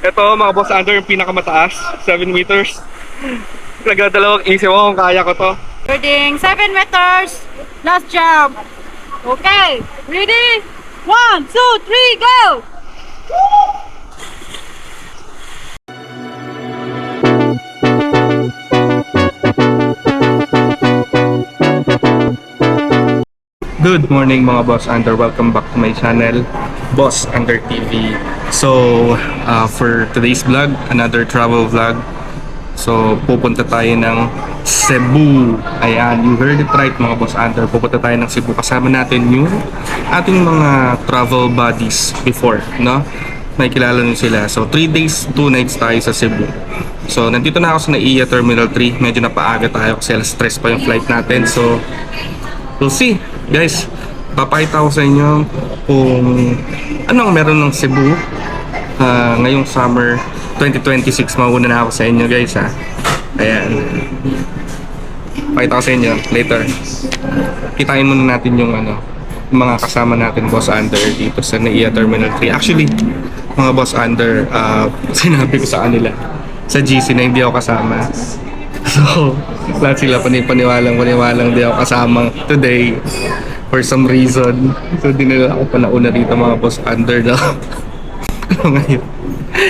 Ito mga boss under yung pinakamataas, 7 meters. Nagdadalawang isip ko kung kaya ko to. Loading 7 meters. Last jump. Okay. Ready? 1, 2, 3, go! Good morning mga Boss Under, welcome back to my channel, Boss Under TV. So, for today's vlog, another travel vlog. So, pupunta tayo ng Cebu. Ayan, you heard it right mga Boss Under. Pupunta tayo ng Cebu. Kasama natin yung ating mga travel buddies before, no? May kilala nyo sila. So, 3 days, 2 nights tayo sa Cebu. So, nandito na ako sa NAIA Terminal 3. Medyo napaaga tayo kasi alas 3 pa yung flight natin. So, we'll see. Guys, papakita ko sa inyo kung anong meron ng Cebu ngayong summer 2026. Mauna na ako sa inyo guys ha. Ayan, pakita ko sa inyo later. Kitain muna natin yung yung mga kasama natin Boss Under dito sa NAIA Terminal 3. Actually, mga Boss Under, sinabi ko sa kanila sa GC na hindi ako kasama. So, lahat sila paniwalang di ako kasama today for some reason. So, di nila ako pa nauna rito mga Boss Under na. Ngayon,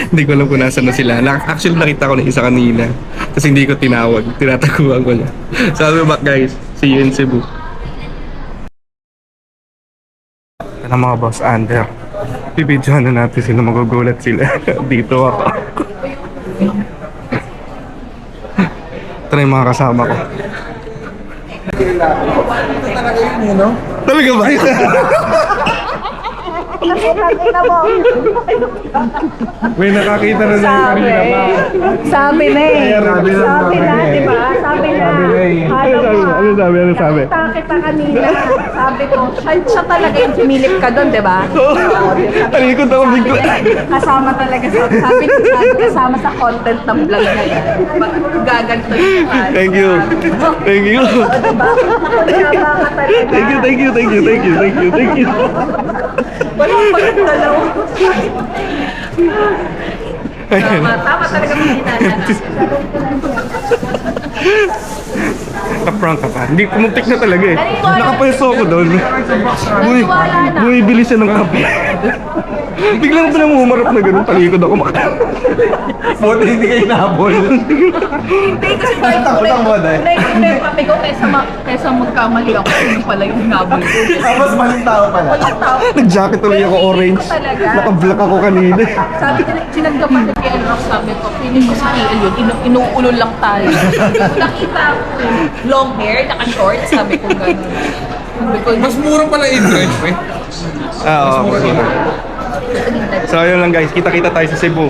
hindi ko alam kung nasan na sila. Actually, nakita ko na isa kanina. Kasi hindi ko tinawag. Tinataguan ko niya. So, I'll be back guys. See you in Cebu. Ito na mga Boss Under. Bibidyohan na natin sila. Magugulat sila. Dito ako. Ito na yung mga kasama ko. Talaga ba? May nakakita na ng kanina pa. Sabi na eh. Sabi na, di ba? Sabi na. Ano sabi? Nakita kita kanina. Sabi ko, siya talaga yung sumilip ka doon, di ba? Talikod ako bigla. Kasama talaga sa, sabi kasama sa content ng vlog na yan. Gaganto yung Thank you. Thank you. Diba? Kasama ka talaga. Thank you. Walang pagdalaw. Tama talaga mga hinala. Na-prank ka pa. Hindi, kumuntik na talaga eh. Nakapayaso ako doon. Bumibili siya ng kape. Biglang pa naman humarap na gano'n. Talikod ako Buti hindi kayo nahabol. Hindi kasi tunay yung kape ko kaysa magkamali ako. Yung pala yung nabol ko. Tapos maling tao pala. Walang tao. Nag-jacket tuloy ako orange. Naka-black ako kanina. Sabi ko, sinagdapan na kay Rock, sabi ko, feeling ko sa KL yun, inuulol lang tayo. Nakita ko, long hair, naka-short, sabi ko gano'n. Sabi ko, Mas mura pala i-drench eh. Oo. So yun lang guys, kita-kita tayo sa Cebu.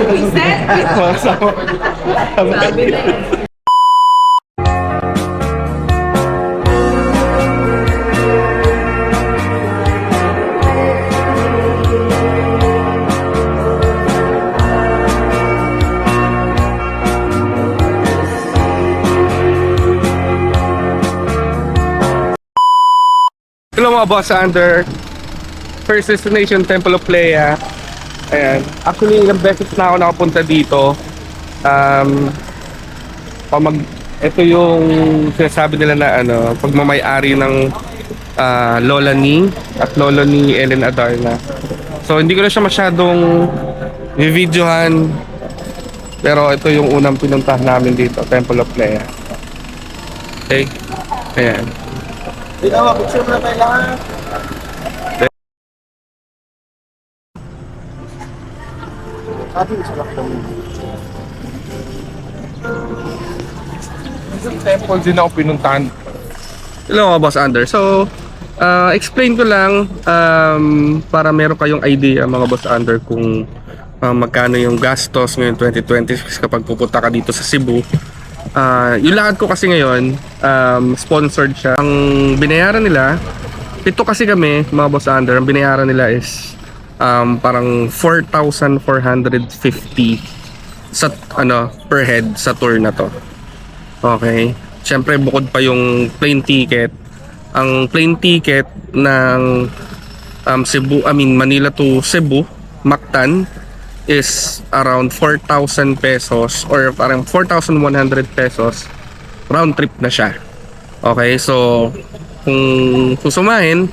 reset. Mga kasama. Sabi na eh. Hello mga Boss Under. First destination, Temple of Playa. Ayan. Actually, ilang beses na ako nakapunta dito. Ito yung sinasabi nila na pagmamay-ari ng lola ni Ellen Adarna. So, hindi ko na siya masyadong videohan. Pero ito yung unang pinuntahan namin dito, Temple of Playa. Okay? Ayan. Ginawa, picture na tayo lahat. Sabi ko sa lakto. Isang temple din ako pinuntahan. Hello mga Boss Under. So, explain ko lang para meron kayong idea mga Boss Under kung magkano yung gastos ngayon 2026 kapag pupunta ka dito sa Cebu. Yung lakad ko kasi ngayon, sponsored siya. Ang binayaran nila, pito kasi kami mga Boss Under, ang binayaran nila is parang 4,450 sa per head sa tour na to. Okay. Siyempre bukod pa yung plane ticket. Ang plane ticket ng Manila to Cebu, Mactan is around 4,000 pesos or parang 4,100 pesos round trip na siya. Okay, so kung susumahin,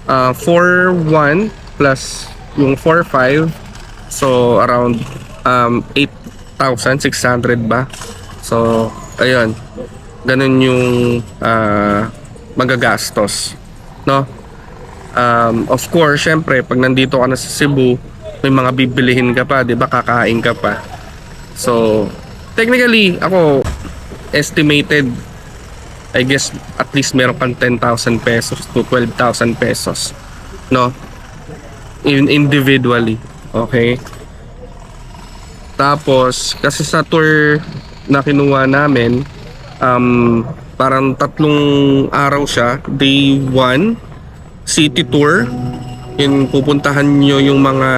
4,1 plus yung 4,5, so around 8,600 ba? So ayun, ganun yung magagastos, no? Of course, syempre pag nandito ka na sa Cebu, may mga bibilihin ka pa, 'di ba? Kakain ka pa. So technically, ako estimated, I guess at least meron kang 10,000 pesos to 12,000 pesos, no? Individually, okay? Tapos kasi sa tour na kinuha namin, parang 3 araw siya. Day 1, city tour. Yung pupuntahan nyo yung mga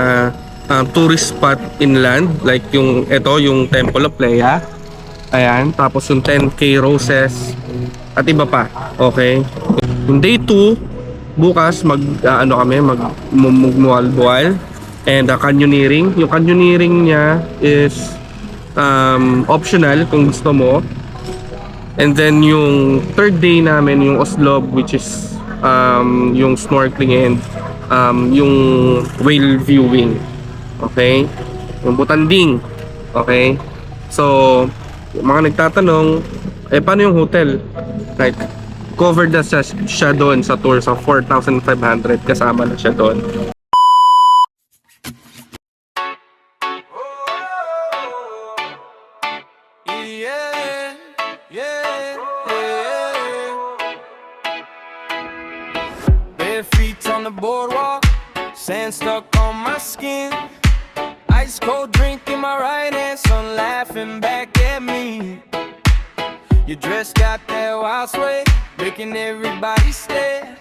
tourist spot inland, like yung yung Temple of Leia. Ayan, tapos yung 10K Roses at iba pa. Okay. Yung day 2, bukas magmualbual and canyoneering. Yung canyoneering niya is optional kung gusto mo. And then yung third day namin, yung Oslob, which is yung snorkeling and yung whale viewing. Okay? Yung Butanding. Okay? So, yung mga nagtatanong, paano yung hotel? Right? Covered na siya doon sa tour sa 4,500, kasama na siya doon. Bare feet on the boardwalk, sand stuck on my skin. Ice cold drink in my right hand, sun laughing back at me. Your dress got that wild sway, making everybody stare.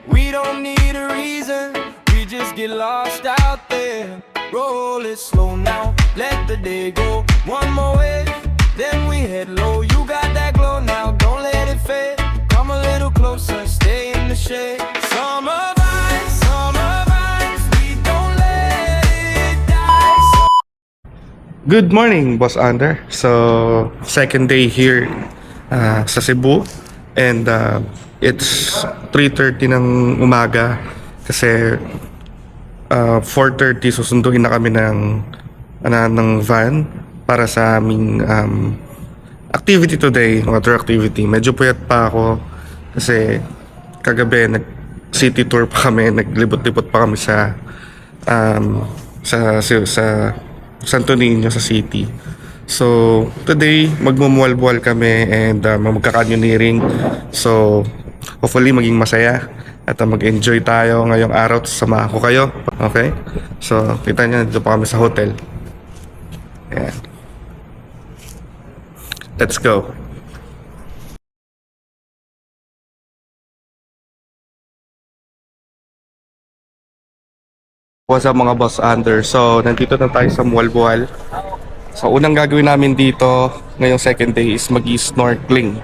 We don't need a reason, we just get lost out there. Roll it slow now, let the day go. One more wave, then we head low. You got that glow now, don't let it fade. Come a little closer, stay in the shade. Summer vibes, we don't let it die. Good morning, Boss Under. So, second day here sa Cebu. And it's 3:30 ng umaga kasi 4:30 susunduin na kami ng van para sa aming activity today, water activity. Medyo puyat pa ako kasi kagabi nag-city tour pa kami, naglibot-libot pa kami sa Santo Niño sa city. So today magmumual-bual kami and magka-canyoneering. So hopefully maging masaya at mag-enjoy tayo ngayong araw. Samahan ko kayo. Okay? So kita niyo, dito pa kami sa hotel. Ayan. Let's go. What's up mga Boss Under? So, nandito na tayo sa Mualbual. So, unang gagawin namin dito ngayong second day is mag-snorkeling.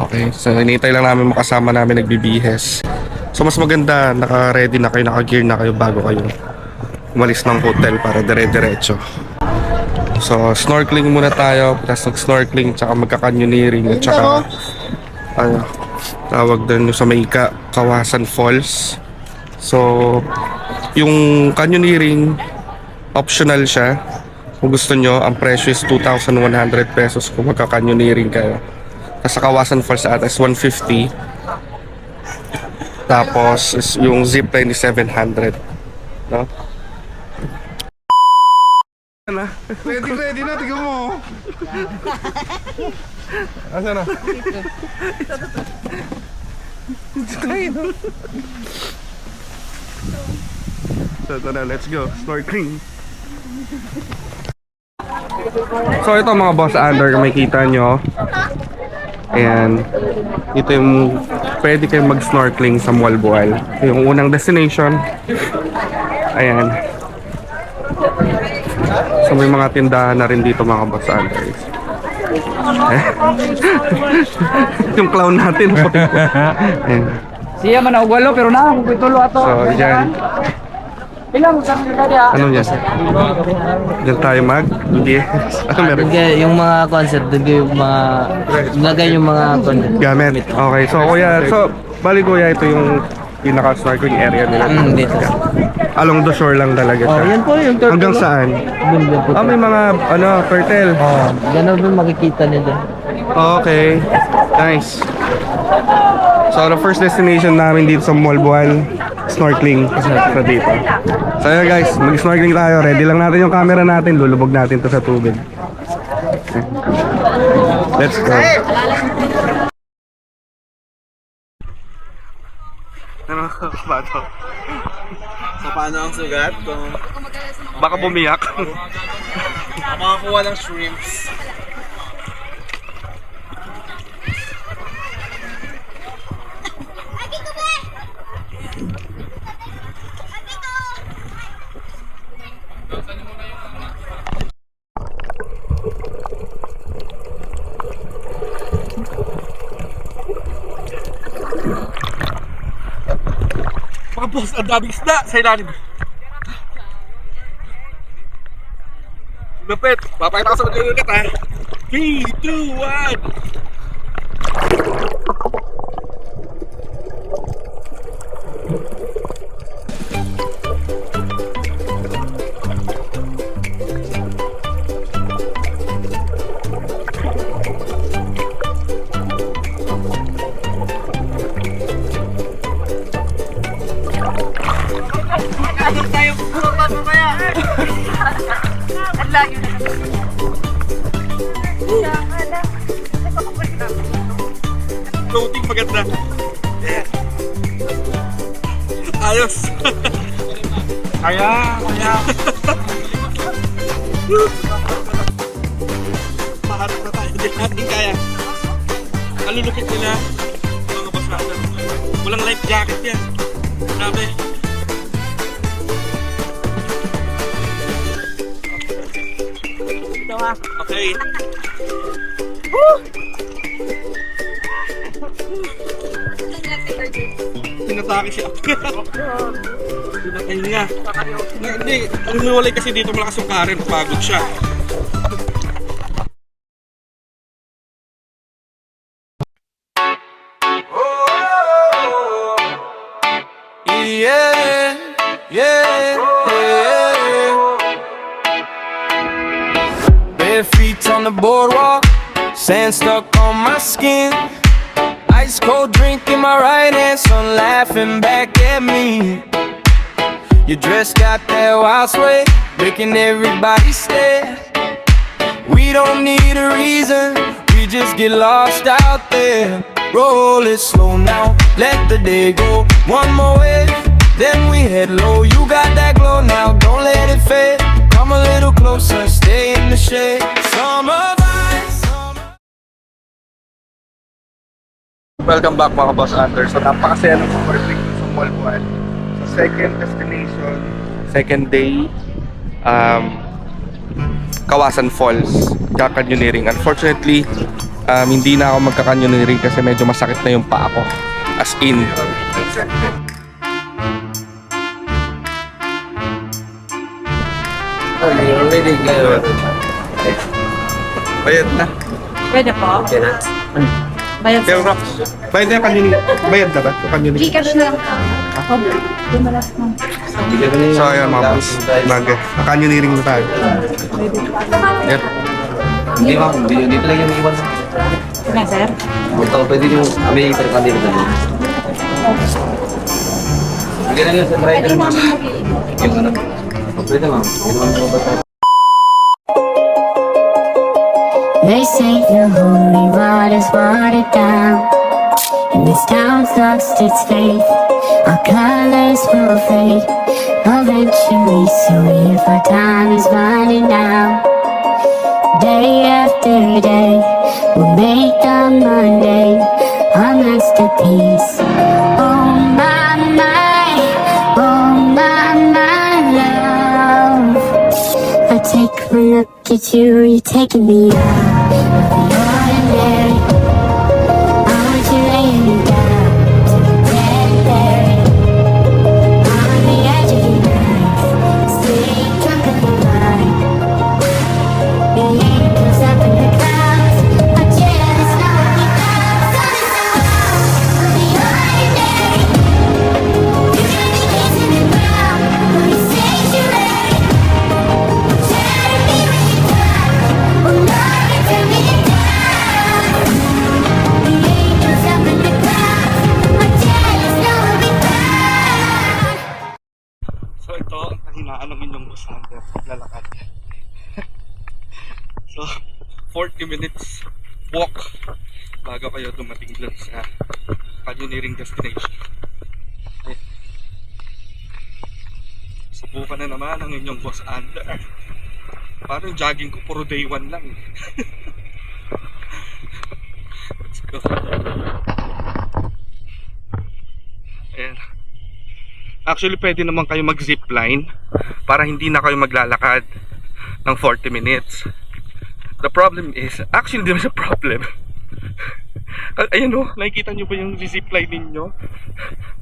Okay, so hinihintay lang namin makasama namin nagbibihes. So, mas maganda, naka-ready na kayo, naka-gear na kayo bago kayo umalis ng hotel para dire-diretso. So, snorkeling muna tayo, tapos nag-snorkeling, tsaka magka-canyoneering, at tsaka tawag doon sa may Kawasan Falls. So, yung canyoneering, optional siya. Kung gusto nyo, ang presyo is 2,100 pesos kung magka-canyoneering kayo. Tapos sa Kawasan Falls sa atas 150. Tapos yung zipline is 700. No? Ready na, tignan mo. Asa na? So tara, let's go. Snorkeling. So ito mga Boss Under, kung makikita nyo. Ayan. Ito yung pwede kayong mag-snorkeling sa Mualbual. Yung unang destination. Ayan. So may mga tindahan na rin dito mga Boss Under. Yung clown natin. Ayan. Siya man og walo pero na kung pitulo ato. So yan. Ano yan? Diyan tayo mag? Yes. Ano meron? Yung mga concept, doon yung mga lagay yung mga concept. Gamit. Okay. So kuya, bali kuya, ito yung pinaka-snorkeling area nila. Dito. Along the shore lang talaga Oh, siya. yan po yung turtle. Hanggang saan? Doon po. May mga turtle. Oh, ganun doon makikita niyo doon. Okay. Nice. So, the first destination namin dito sa Malboal, snorkeling sa dito. So, yun guys, mag-snorkeling tayo. Ready lang natin yung camera natin. Lulubog natin to sa tubig. Okay. Let's go. Ano ba ito? So, paano ang sugat? Kung Baka bumiyak. makakuha ng shrimps. Mga boss, ang daming isda sa ilalim. Lupit, papakita ko sa mga ulit ha. 3, 2, 1. Floating maganda. Ayos. Kaya. Maharap na tayo. Hindi natin kaya. Ang lulupit nila. Mga boss natin. Walang life jacket yan. Grabe. Okay. Tinatake siya. Tinatake niya. Hindi, ang humiwalay kasi dito malakas yung current. Pagod siya. Yeah, yeah, yeah. Bare feet on the boardwalk, sand stuck on my skin. Ice cold drink in my right hand, sun laughing back at me. Your dress got that wild sway, making everybody stare. We don't need a reason, we just get lost out there. Roll it slow now, let the day go. One more wave, then we head low. You got that glow now, don't let it fade. Come a little closer, stay in the shade. Summer vibes, summer. Welcome back mga boss Anders. So napakasaya ng overbreak sa Malboal. Sa second destination, second day, Kawasan Falls, Canyoneering. Unfortunately, hindi na ako magka-canyoneering kasi medyo masakit na yung paa ko. As in. Bayad na. Pwede po? Bayad Pero Rox, bayad na yung canyoneering. Bayad na ba? Yung canyoneering. Gcash na lang. Dumalas mo. So ayan mga boss, canyoneering na tayo. Yep. Hindi ma'am, dito lang yung iwan. Na, sir? Ito, pwede yung may perkandil na doon. Bigyan na yun sa driver. Yung ano? Pwede ma'am. They say the holy water's watered down, and this town's lost its faith. Our colors will fade eventually, so if our time is running out, day after day, we'll make the Monday our masterpiece. Oh my, oh my love. I take one look at you, you're taking me out of the ordinary. I want you laying me down to the dead. On the edge of your knife, ng inyong boss under lalakad. So 40 minutes walk bago kayo dumating dun sa canyoneering destination. Ayun. Subukan na naman ang inyong boss under. Parang jogging ko puro day 1 lang. Let's go. Ayan. Actually, pwede naman kayo mag-zipline para hindi na kayo maglalakad ng 40 minutes. The problem is, actually, di naman siya problem. Ayun o, nakikita nyo ba yung zipline ninyo?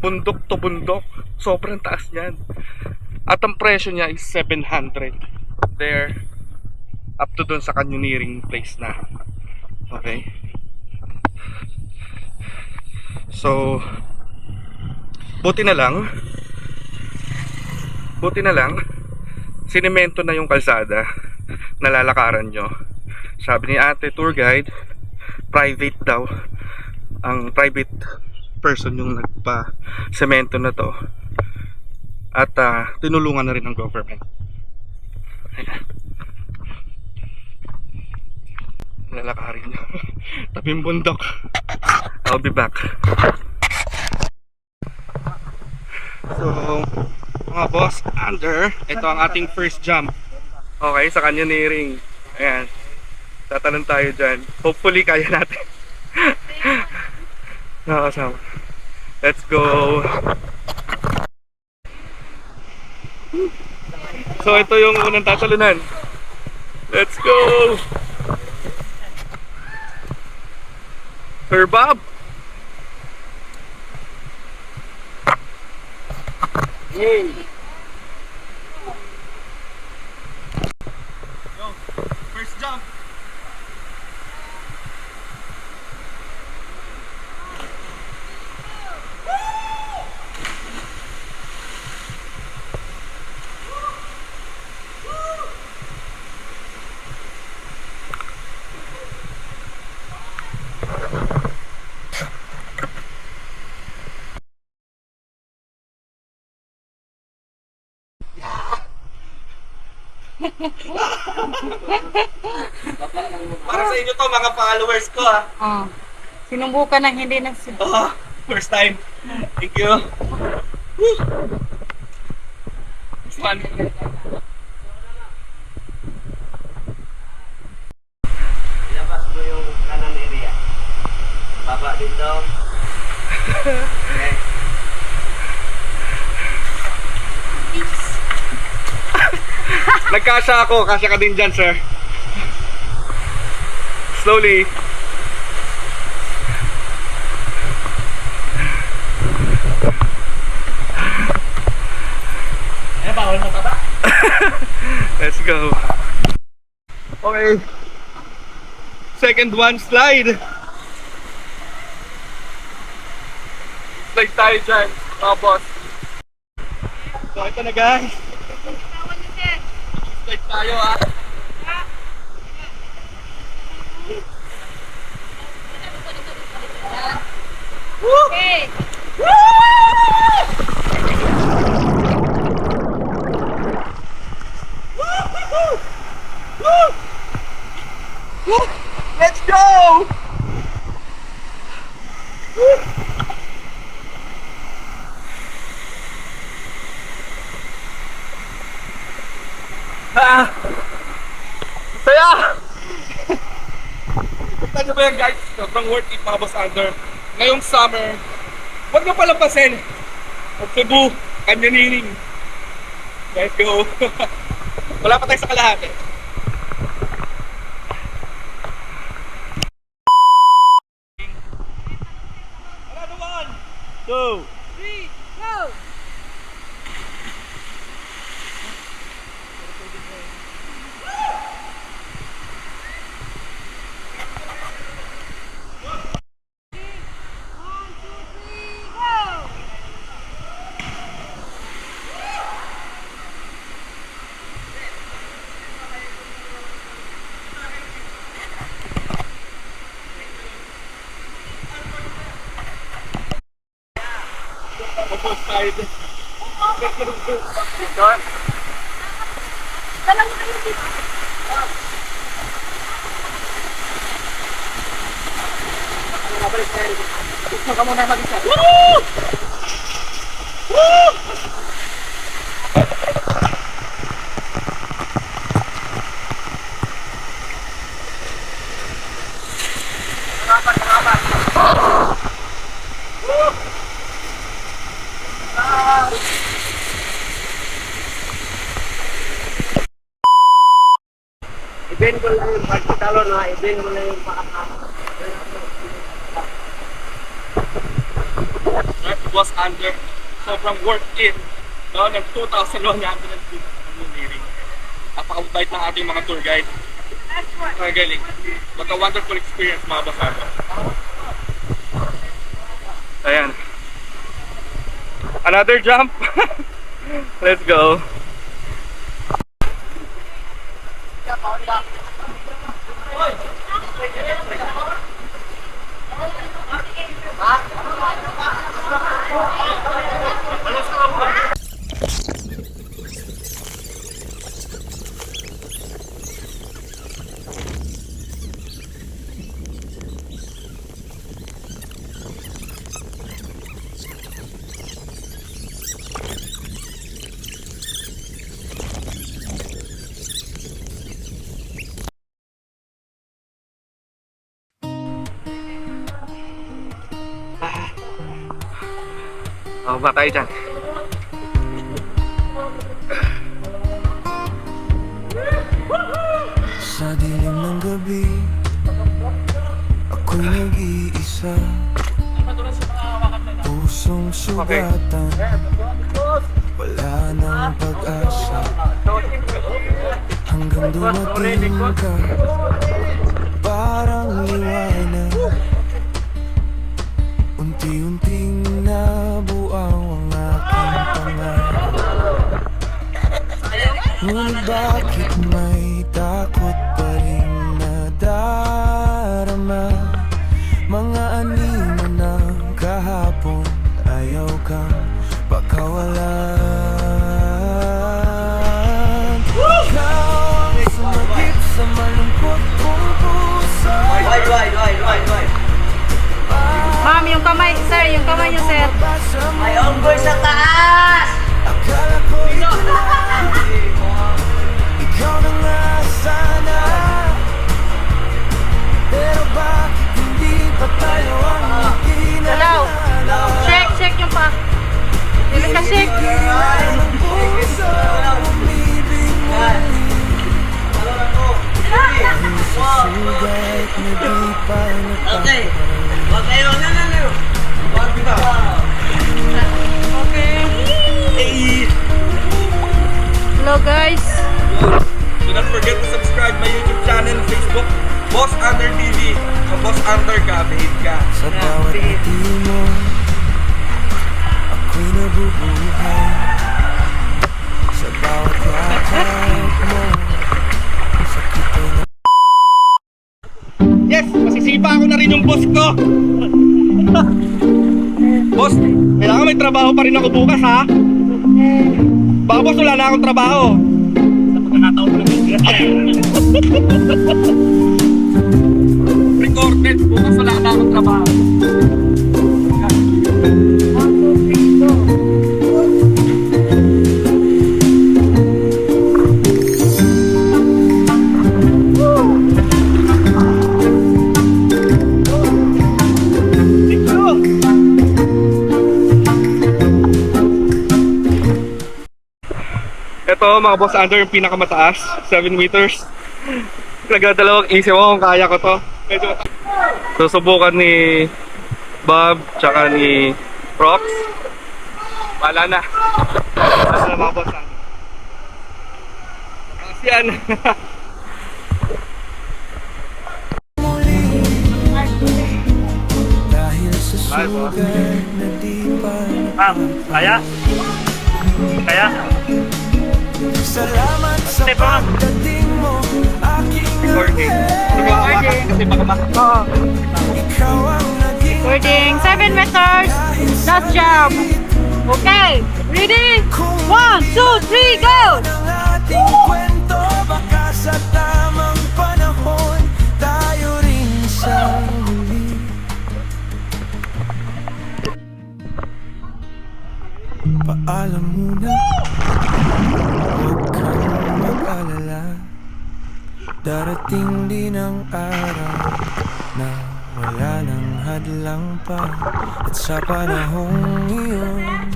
Bundok to bundok. Sobrang taas niyan. At ang presyo niya is 700. There, up to dun sa canyoneering place na. Okay? So, buti na lang, sinemento na yung kalsada na lalakaran nyo. Sabi ni ate tour guide, private daw, ang private person yung nagpa-semento na to. At tinulungan na rin ng government. Ayan. Lalakarin nyo. Tabing bundok. I'll be back. So, mga boss, under, ito ang ating first jump. Okay, sa canyoneering. Ayan. Tatalon tayo dyan. Hopefully, kaya natin. Nakakasama. Let's go. So, ito yung unang tatalunan. Let's go. Sir Bob. Hey. Yo, first jump. Para sa inyo to mga followers ko ha. Sinubukan ng hindi nagsibukan. Oh, first time. Thank you. Woo. It's fun. Ilabas mo yung kanan area. Baba din daw. Okay. Nagkasya ako, kasya ka din dyan, sir. Slowly. Bawal mo ba? Let's go. Okay. Second one, slide. Slide tayo dyan, mga boss. So, ito na guys. Slide tayo ah. Woo! Okay. Let's go! Ah! Saya! Gusto nyo ba yan guys? Sobrang worth it mga boss under. Ngayong summer, huwag nyo palampasin. At Cebu, canyoneering. Let's go! Wala pa tayo sa kalahati. Another one! 2, 3, go! Side. Event ko lang yung pagkatalo na, event ko lang yung That was under sobrang worth it. No, ng 2,150 ang liring. Napakabait ng ating mga tour guide. Magaling. What a wonderful experience mga basado. Ayan. Another jump. Let's go. Ba tayo dyan? Sa dilim ng gabi, ako'y nag-iisa. Pusong sugatan, wala nang pag-asa. Hanggang dumating ka, parang liwanag. Unti-unting nabuaw ang aking pangarap. Ngunit bakit may takot pa rin nadarama? Mga anino ng kahapon, ayaw kang pakawalan. Ikaw ang sumagip sa malungkot kong puso. Ma'am, yung kamay, sir, yung kamay niyo, sir. May onggoy sa taas! Akala ko ikaw na nga sana. Pero bakit hindi pa tayo ang Hello. Check yung pa. Dili ka check. ng puso? Umibig muli. Sugat na di pa Okay. Wag kayo, no. Wag ka. Okay. Hello, guys. Do not forget to subscribe my YouTube channel, Facebook, Boss Under TV. So Boss Under ka, behave ka. Sa bawat ngiti mo, ako'y nabubuhay. Sa bawat yakap mo, sakit ay na. Yes! Masisipa ako na rin yung boss ko! Boss, kailangan may trabaho pa rin ako bukas ha? Baka boss, wala na akong trabaho. Recorded, bukas wala na akong trabaho. Ito mga boss under yung pinakamataas, 7 meters. Nagdadalawang isip ako kung kaya ko to. Medyo susubukan ni Bob tsaka ni Prox. Wala na. Wala na mga boss under. Tapos yan. Dahil sa sugat na di pa Kaya? Kaya? Salamat sa pagdating mo, aking Recording. anghel. Kasi baka Oo. Ikaw ang naging Recording. 7 meters. Last jump. Okay. Ready? 1, 2, 3, go! ng ating kwento. Darating din ang araw na wala nang hadlang pa. At sa panahong iyon,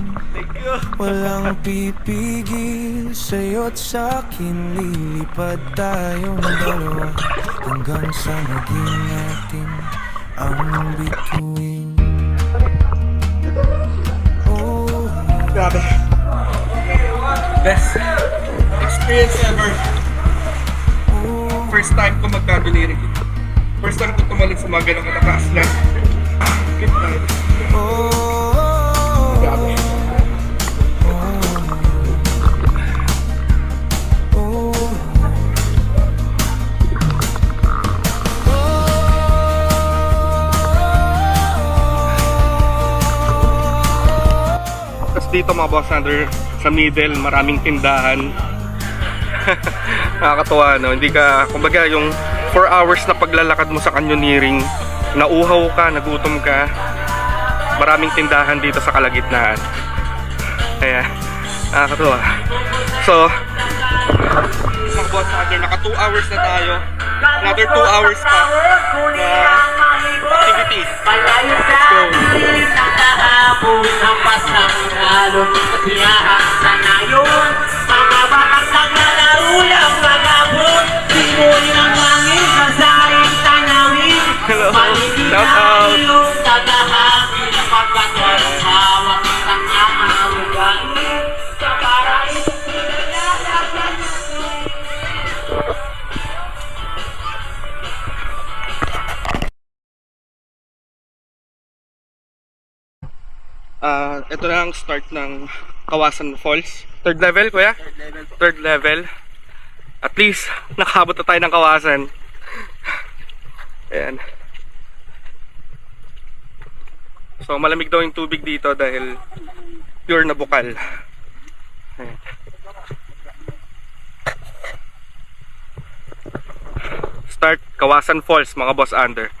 walang pipigil sa'yo't sa'kin. Lilipad tayong dalawa hanggang sa maging natin ang bituin. Oh, Grabe. Best experience ever. First time ko magkaduliri. First time ko tumalig sa mga ganong katakaas na. Grabe. Tapos dito mga boss under sa middle, maraming tindahan. Nakakatuwa, no? Hindi ka, kumbaga yung 4 hours na paglalakad mo sa canyoneering, nauhaw ka, nagutom ka, maraming tindahan dito sa kalagitnaan. Kaya, nakakatuwa. So, mga boss under, naka 2 hours na tayo. Another 2 hours pa na activity. Let's go. Hello, shout out. Ito na ang start ng Kawasan Falls. Third level, kuya? Third level. At least, nakabot na tayo ng Kawasan. Ayan. So, malamig daw yung tubig dito dahil pure na bukal. Ayan. Start Kawasan Falls, mga boss under.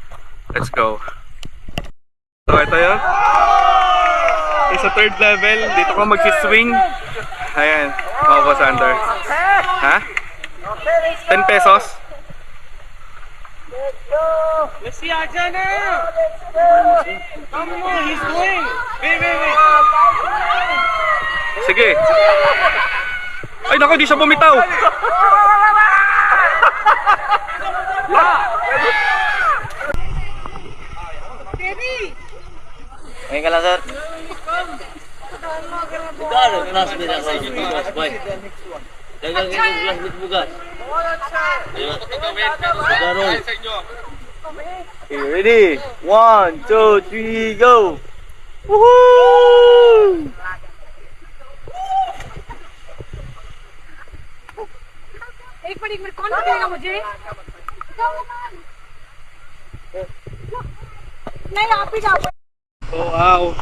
Let's go. So, ito yun. Sa third level, dito ko magsiswing. Ayan, mga boss under. Ha? 10 pesos? Let's see Arjun now. Come on, he's going. Wait. Sige. Ay naku, di siya bumitaw. Ngayon ka lang, sir. Bukan, kelas beda kalau bugas, boy. Dagang ini kelas bugas. Garong. Okay, ready? 1, 2, 3, go! Woohoo! एक मिनट में कौन देगा मुझे नहीं आप ही जाओ Oh, wow.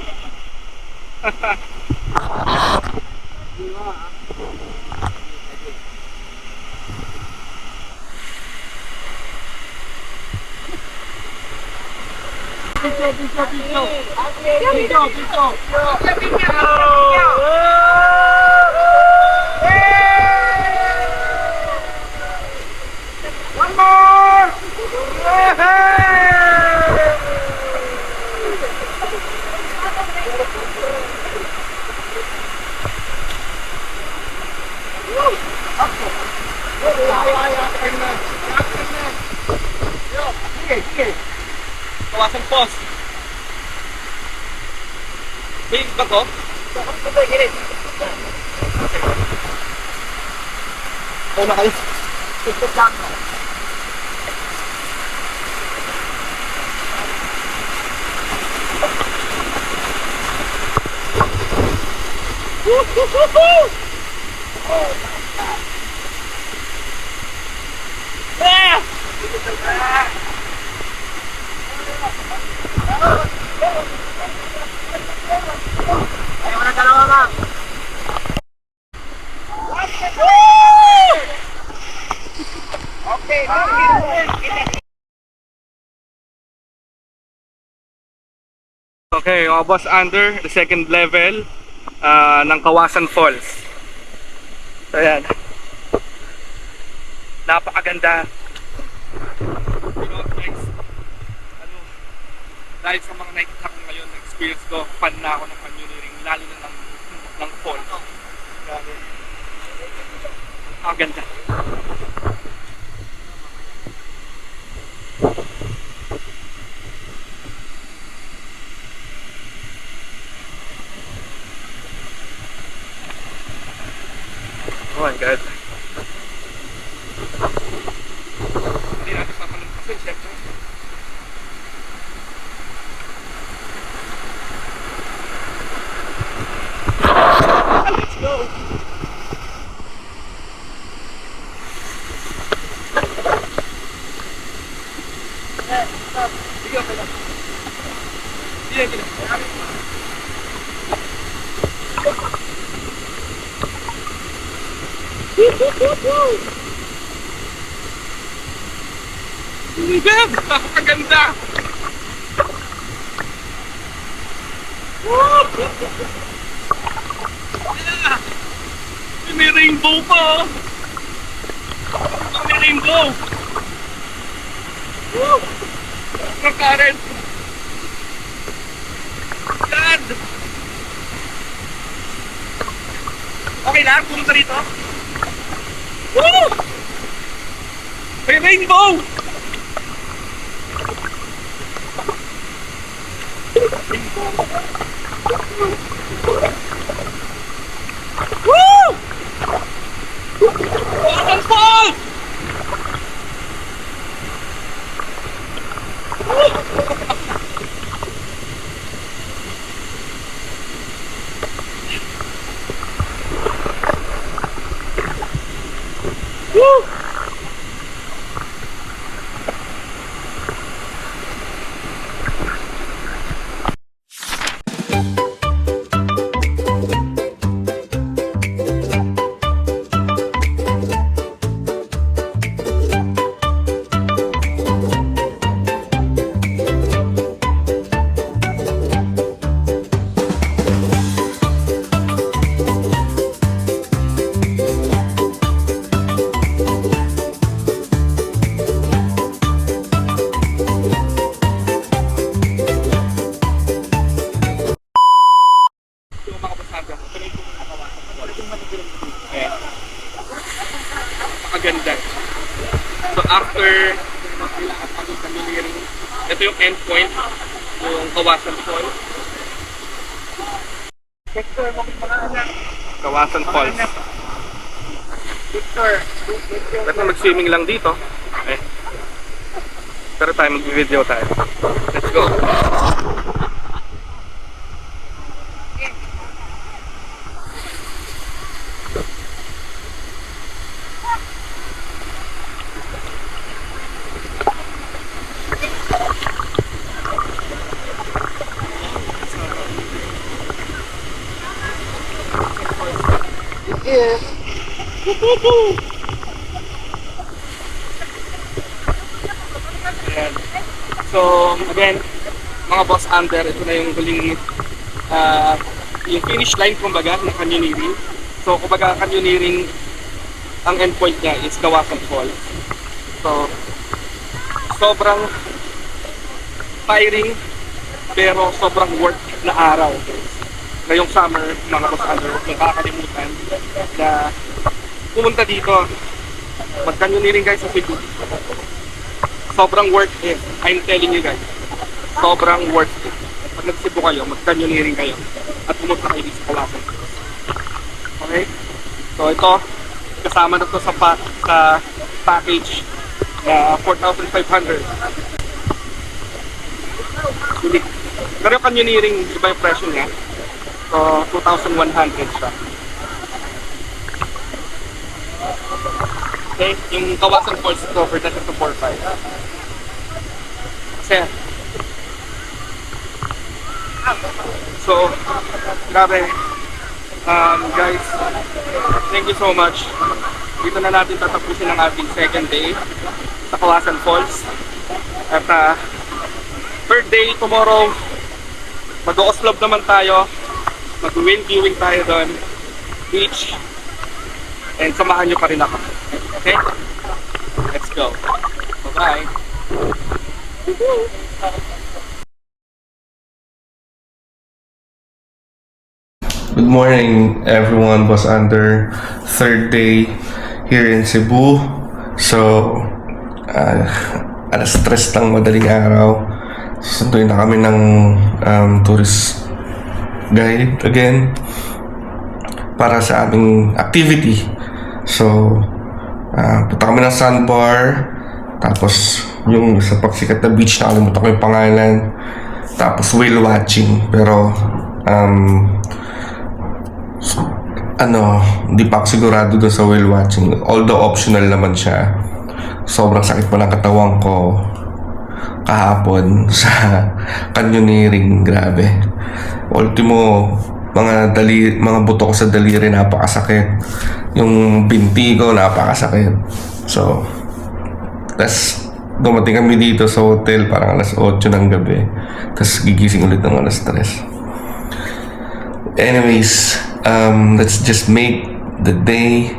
One more. Kawasan Falls. Big ba to? Oh, na kayo. Okay, mga boss under the second level ng Kawasan Falls. So, ayan. Napakaganda. dahil sa mga nakikita ko ngayon, experience ko, fan na ako ng canyoneering, lalo na ng fall. Grabe. Ang ganda. Oh my God. Hindi natin papalampasin, syempre. Let's go! Sige, okay lang. Sige, okay lang. Napakaganda! Yeah! May rainbow pa! May rainbow! Karen! God! Okay lang, pumunta rito? Woo! May rainbow! Woo! Waterfall! Woo! Napakaganda. So after ito yung end point, yung Kawasan Falls. Kawasan Falls. Ito mag-swimming lang dito. Eh. Pero tayo mag-video tayo. Let's go. Ayan. So, again, mga boss under, ito na yung huling yung finish line kumbaga ng canyoneering. So, kumbaga canyoneering, ang endpoint niya is Kawasan Falls. So, sobrang tiring pero sobrang worth na araw. Ngayong summer, mga boss under, nakakalimutan na pumunta dito, mag-canyoneering guys sa Cebu. Sobrang worth it. I'm telling you guys, sobrang worth it. Pag nag-Cebu kayo, mag-canyoneering kayo at pumunta kayo dito sa Kawasan. Okay? So ito, kasama na to sa package na 4,500. Sulit. Pero yung canyoneering, iba yung presyo niya. So, 2,100 siya. Okay, yung Kawasan Falls covered na siya sa 4,500. Kasi, so, grabe. Guys, thank you so much. Dito na natin tatapusin ang ating second day sa Kawasan Falls. At third day, tomorrow, mag-o-oslob naman tayo. Mag-wind viewing tayo doon, beach, and samahan nyo pa rin ako. Okay? Let's go. Bye-bye. morning everyone, Boss Under. Third day here in Cebu. So, alas 3 ng madaling araw. Susunduin na kami ng tourist guide again para sa aming activity. So, punta kami ng sandbar. Tapos, yung sa pagsikat na beach, nakalimutan ko yung pangalan. Tapos, whale watching. Pero, hindi pa ako sigurado dun sa whale watching. Although optional naman siya. Sobrang sakit pa ng katawan ko kahapon sa canyoneering. Grabe. Ultimo, mga buto ko sa daliri napakasakit. Yung binti ko napakasakit. So, tas dumating kami dito sa hotel parang alas 8 ng gabi. Tas gigising ulit ng alas 3. Anyways, let's just make the day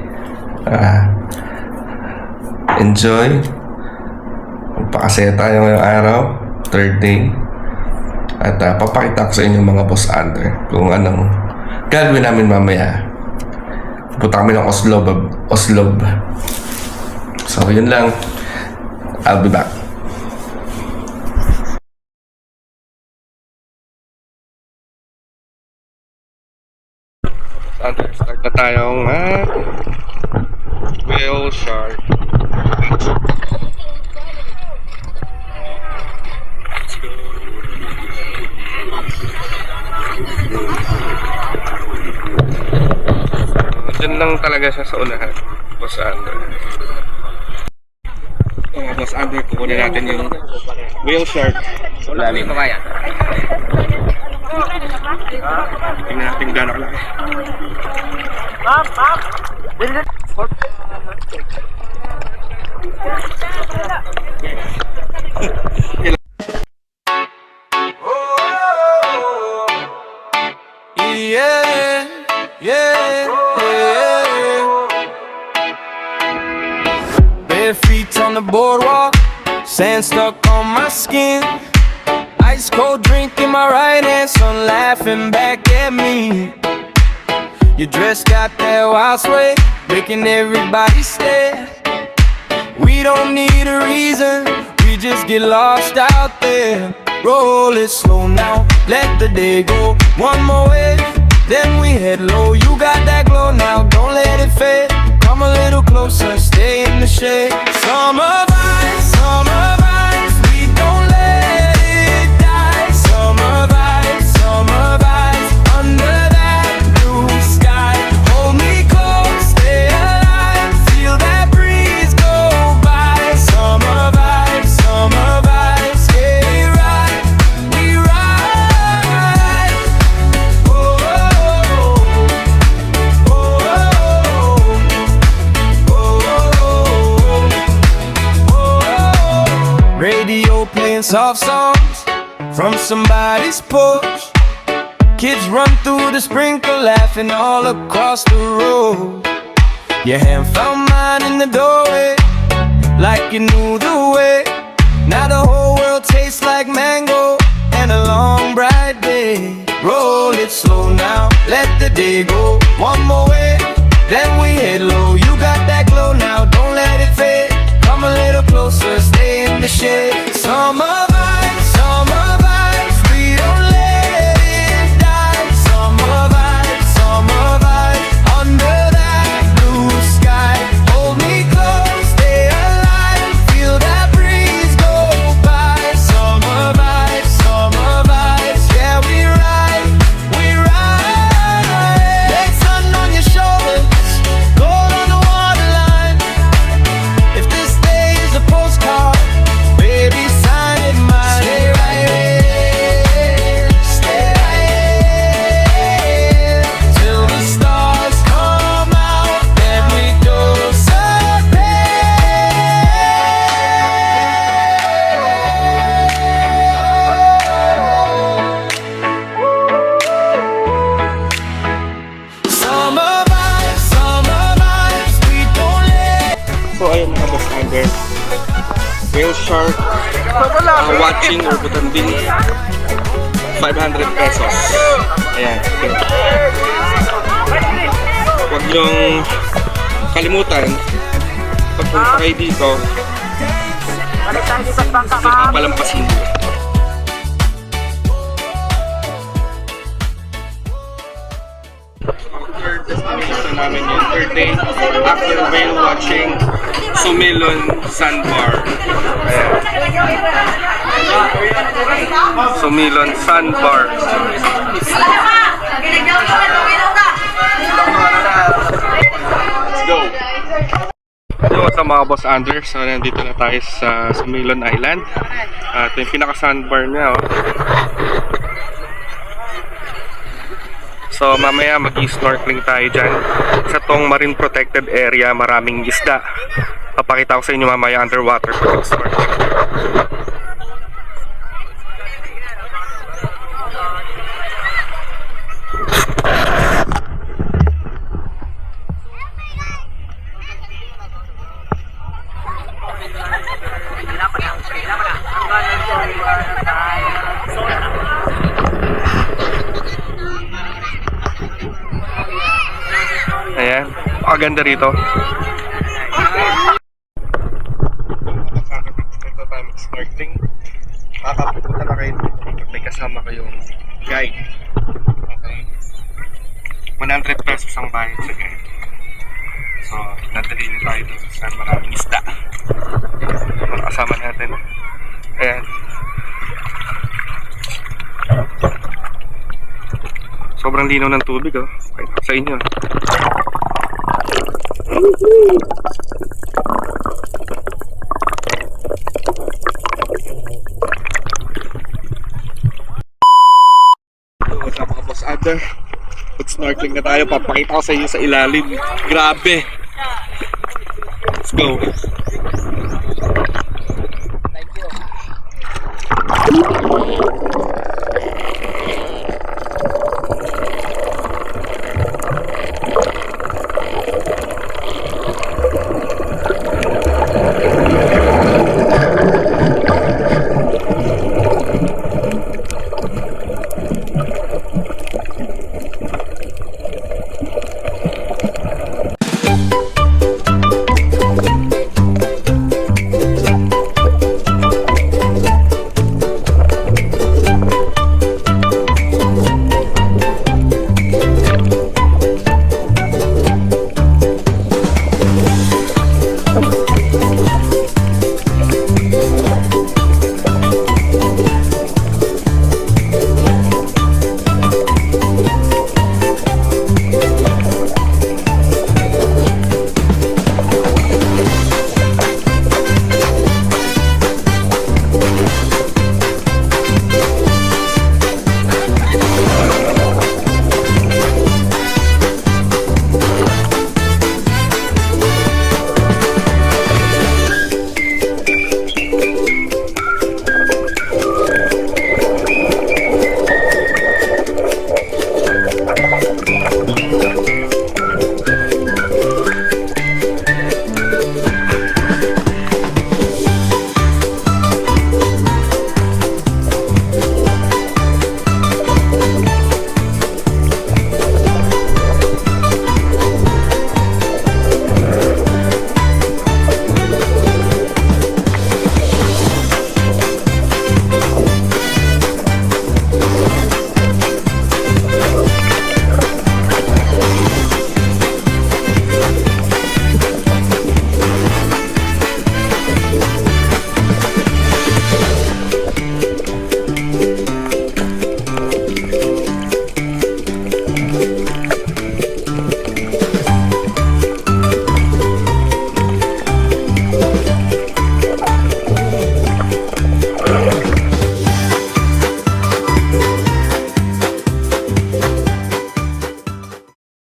enjoy. Magpakasaya tayo ngayong araw, third day. At papakita ko sa inyo mga Boss Under kung anong gagawin namin mamaya. Punta kami ng Oslob. So yun lang. I'll be back. Start na tayong whale shark. Let's go. Diyan lang talaga siya sa unahan, Boss Under. Boss Under, kukunin natin yung whale shark. Wala may mamaya. Tingnan natin gano'n kalaki. Yeah, yeah, yeah. Bare feet on the boardwalk, sand stuck on my skin. Ice cold drink in my right hand, sun laughing back at me. Your dress got that wild sway, making everybody stare. We don't need a reason, we just get lost out there. Roll it slow now, let the day go. One more wave, then we head low. You got that glow now, don't let it fade. Come a little closer, stay in the shade. Summer vibes, we don't let it die. Summer vibes, under that blue sky. Hold me close, stay alive, feel that breeze go by. Summer vibes, yeah, we ride. Oh, radio playing soft songs from somebody's porch. Kids run through the sprinkler, laughing all across the road. Your hand found mine in the doorway, like you knew the way. Now the whole world tastes like mango and a long bright day. Roll it slow now, let the day go. One more wave, then we head low. You got that glow now, don't let it fade. Come a little closer, stay in the shade. Summer vibes, we don't let it die. Summer vibes, under that blue sky. Hold me close, stay alive, feel that breeze go by. Summer vibes, yeah, we ride. Red sun on your shoulders, gold on the waterline. If this day is a postcard, baby, sign it mine. Stay right here, till the stars come out, then we go Summer vibes, we don't let. So ayun mga Boss Under, whale shark, watching or butanding, 500 pesos. Ayan. Huwag niyong kalimutan, pagpunta kayo dito, papalampasin niyo. Third destination namin yung third day after whale watching, Sumilon Sandbar. Ayan. Sumilon Sandbar. Let's go! Yo, what's up mga boss Under? So nandito na tayo sa Sumilon Island. Ito yung pinaka-sandbar niya. Oh. So mamaya mag-snorkeling tayo dyan. Sa tong marine protected area, maraming isda. Papakita ko sa inyo mamaya underwater pag snorkeling. Ayan, maganda rito. Dito tayo mag-snorkeling. Makakapunta na kayo dito kapag may kasama kayong guide. Okay. 100 pesos ang bayad sa guide. So, dadali niyo tayo dito sa maraming isda. Mga kasama natin. Ayan. Sobrang linaw ng tubig, oh. Okay, sa inyo. What's up mga boss Under? Mag-snorkeling na tayo. Papakita ko sa inyo sa ilalim. Grabe! Let's go!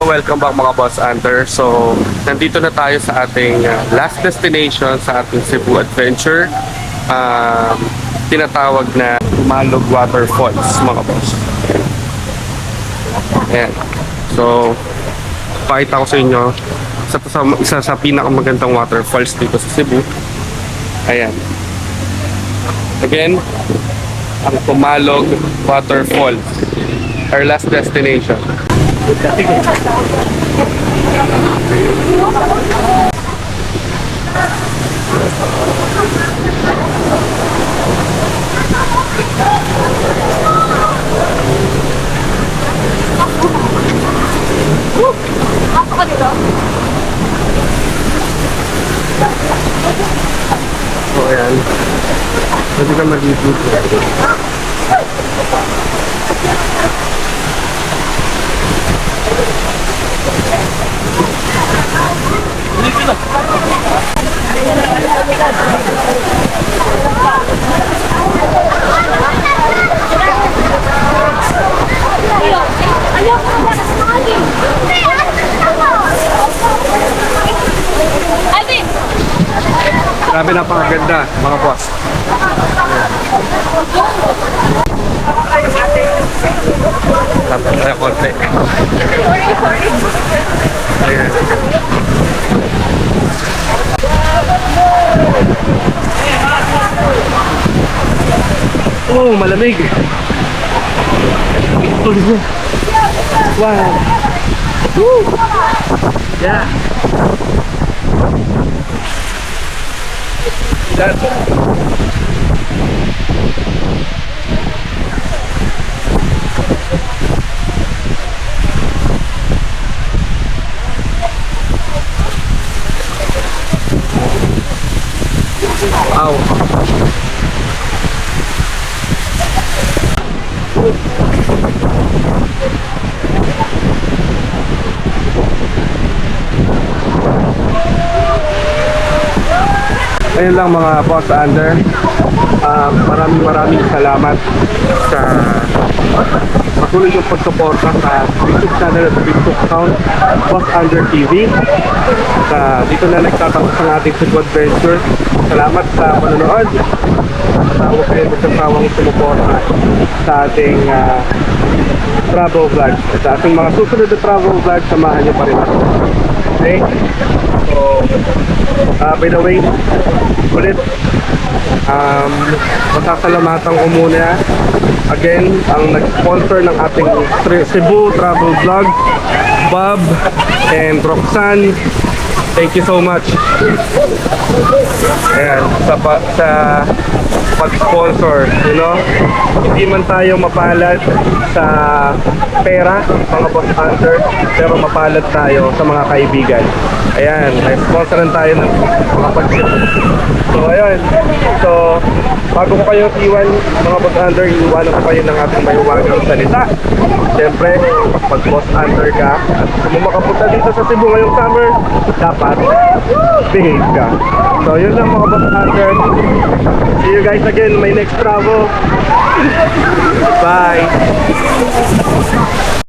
Welcome back mga Boss Hunter. So, nandito na tayo sa ating last destination sa ating Cebu Adventure. Tinatawag na Malog Waterfalls mga boss. Ayan. So, pakita ko sa inyo isa sa pinakamagandang waterfalls dito sa Cebu. Ayan. Again, ang Pumalog Waterfall. Our last destination. Pasok ka dito. So, ayan. Pwede ka mag-YouTube. Ayoko na para sa mga game. Alvin! Grabe, napakaganda, mga boss. Tapos tayo konti. Ayan. Oh, malamig. Wow. Woo. Yeah. That. Wow. Ayun lang mga boss under. Maraming salamat sa patuloy yung pagsuporta sa YouTube channel at Facebook account Boss Under TV. Dito na nagtatapos ang ating Cebu Adventure. Salamat sa panonood. Huwag kayo magsasawang sumuporta sa ating travel vlog. Sa ating mga susunod na travel vlog, samahan nyo pa rin ako. Okay? So, by the way, ulit, masasalamatan ko muna again ang nag-sponsor ng ating Cebu travel vlog, Bob and Roxanne. Thank you so much. Ayan, sa pag-sponsor, you know, hindi man tayo mapalad sa pera, mga boss hunter, pero mapalad tayo sa mga kaibigan. Ayan, na-sponsoran tayo ng mga pag-ship. So, ayun. So, bago ko kayo iwan, mga boss hunter, iwanan ko kayo ng ating mahiwagang salita. Siyempre, pag boss hunter ka, at kung makapunta dito sa Cebu ngayong summer, dapat behave ka. So, yun lang mga boss hunter. See you guys again in my next travel. Bye!